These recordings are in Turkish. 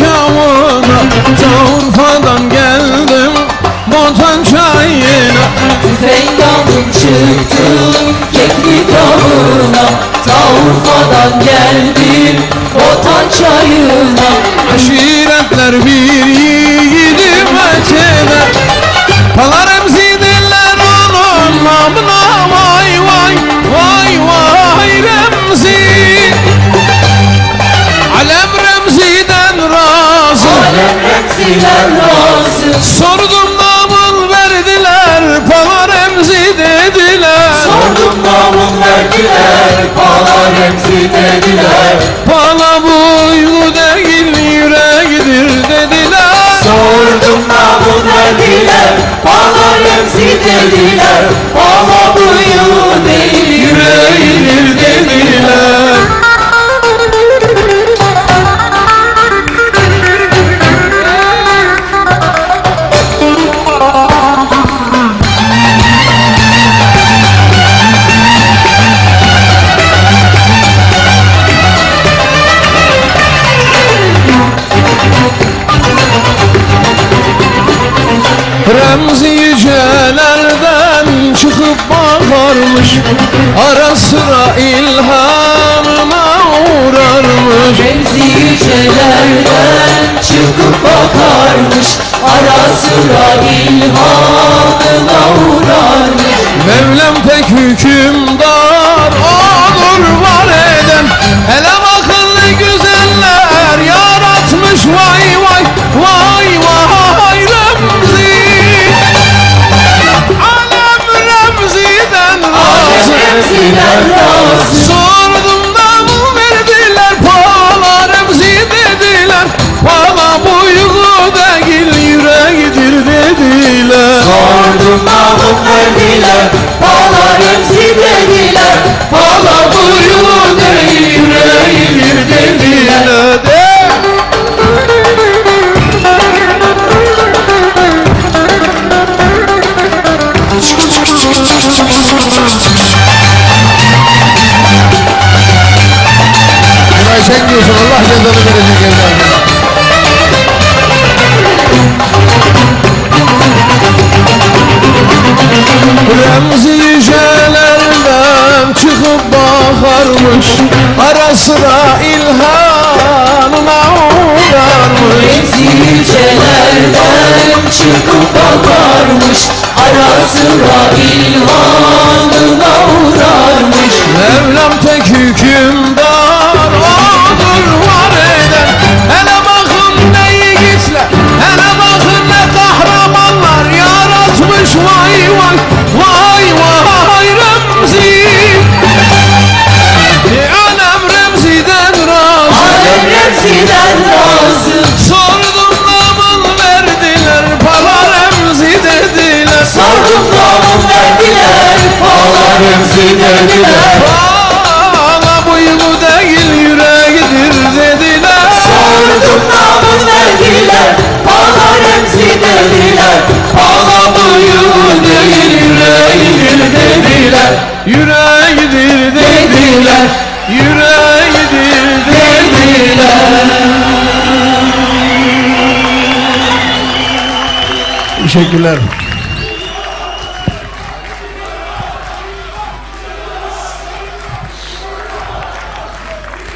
akşamına, ta Urfa'dan geldim Botan çayına. Tüfek aldım çıktım Keklik Dağı'na, ta Urfa'dan geldim Botan çayına. Aşiretler bir yiğidime çeder, Pala Remzi'dirler onun namına. Vay vay vay vay Remzi, Alem Remzi'den razı, Alem Remzi'den razı. Sordum namın verdiler, Pala Remzi dediler. Sordum namın verdiler, Pala Remzi dediler. Pala buygu değil yüreğidir dediler. Sordum namın verdiler, Pala Remzi dediler. Pala buyu değil yüreğidir dediler. Remzi yücelerden çıkıp bakarmış, ara sıra ilhamına uğrarmış. Remzi yücelerden çıkıp bakarmış, ara sıra ilhamına uğrarmış. Mevlam pek hükümdar, olur var eden. Hele bakın ne güzeller yaratmış, vay vay vay vay Remzi. Alem Remzi'den razı, Remzi'den razı. sordum da mı verdiler, Pala Remzi dediler. Pala buygu değil yüreğidir dediler. Sordum namın verdiler, Pala Remzi dediler. Pala buyu değil yüreğidir dediler. Burayı sen diyorsun, Allah cezanı verecek evladım. Remzi yücelerden çıkıp bakarmış, ara sıra ilhamına uğrarmış. Remzi yücelerden çıkıp bakarmış, ara sıra ilhamına uğrarmış. Mevlam tek hükümdar, odur var eden. Hele bakın ne yiğitler, hele bakın ne kahramanlar yaratmış, vay vay vay vay Remzi. Alem Remzi'den razı, Alem Remzi'den razı. sordum namın verdiler, Pala Remzi dediler. Sordum namın verdiler, Pala Remzi dediler. Pala buygu değil yüreğidir dediler. Sordum namın verdiler, Pala Remzi dediler. Pala buyu değil yüreğidir dediler. Yüreğidir dediler, yüreğidir dediler. Teşekkürler.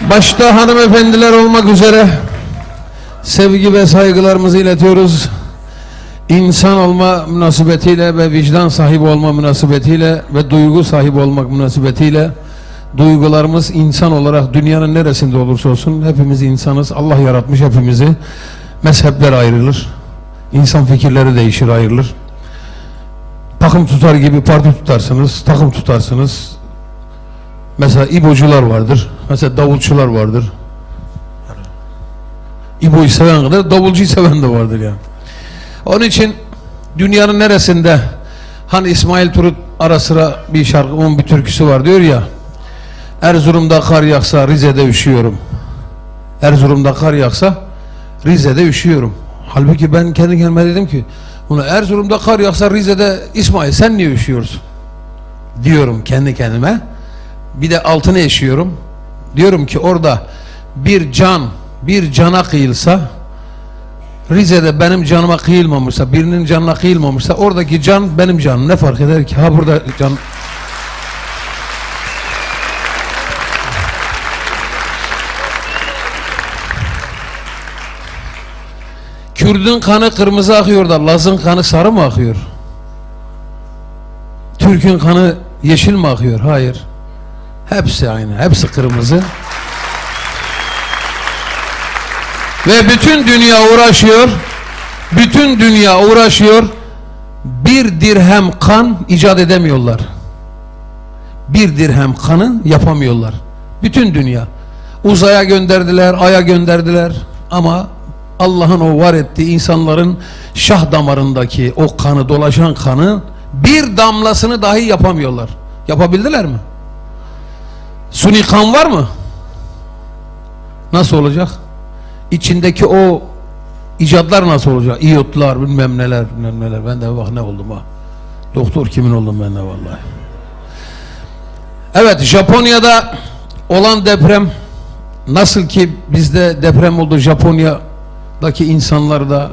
Başta hanımefendiler olmak üzere sevgi ve saygılarımızı iletiyoruz. İnsan olma münasebetiyle ve vicdan sahibi olma münasebetiyle ve duygu sahibi olmak münasebetiyle duygularımız insan olarak dünyanın neresinde olursa olsun hepimiz insanız. Allah yaratmış hepimizi. Mezhepler ayrılır. İnsan fikirleri değişir, ayrılır. Takım tutar gibi parti tutarsınız, takım tutarsınız. Mesela İbocular vardır. Mesela davulcular vardır. İbo'yu seven kadar davulcuyu seven de vardır yani. Onun için dünyanın neresinde hani İsmail Turut ara sıra bir şarkı, onun bir türküsü var diyor ya, Erzurum'da kar yağsa Rize'de üşüyorum. Erzurum'da kar yağsa Rize'de üşüyorum. Halbuki ben kendi kendime dedim ki bunu Erzurum'da kar yağsa Rize'de İsmail sen niye üşüyorsun? Diyorum kendi kendime. Bir de altını yaşıyorum. Diyorum ki orada bir cana kıyılsa Rize'de benim canıma kıyılmamışsa, birinin canına kıyılmamışsa oradaki can benim canım. Ne fark eder ki? Ha burada can... Kürdün kanı kırmızı akıyor da Laz'ın kanı sarı mı akıyor? Türk'ün kanı yeşil mi akıyor? Hayır. Hepsi aynı. Hepsi kırmızı. Ve bütün dünya uğraşıyor. Bütün dünya uğraşıyor. Bir dirhem kan icat edemiyorlar. Bir dirhem kanın yapamıyorlar. Bütün dünya. Uzaya gönderdiler, aya gönderdiler. Ama Allah'ın o var ettiği insanların şah damarındaki o kanı, dolaşan kanı bir damlasını dahi yapamıyorlar. Yapabildiler mi? Suni kan var mı? Nasıl olacak? İçindeki o icatlar nasıl olacak? İyotlar, bilmem neler, bilmem neler. Ben de bak ne oldum ha. Doktor kimin oldum ben de vallahi. Evet, Japonya'da olan deprem nasıl ki bizde deprem oldu, Japonya'daki insanlar da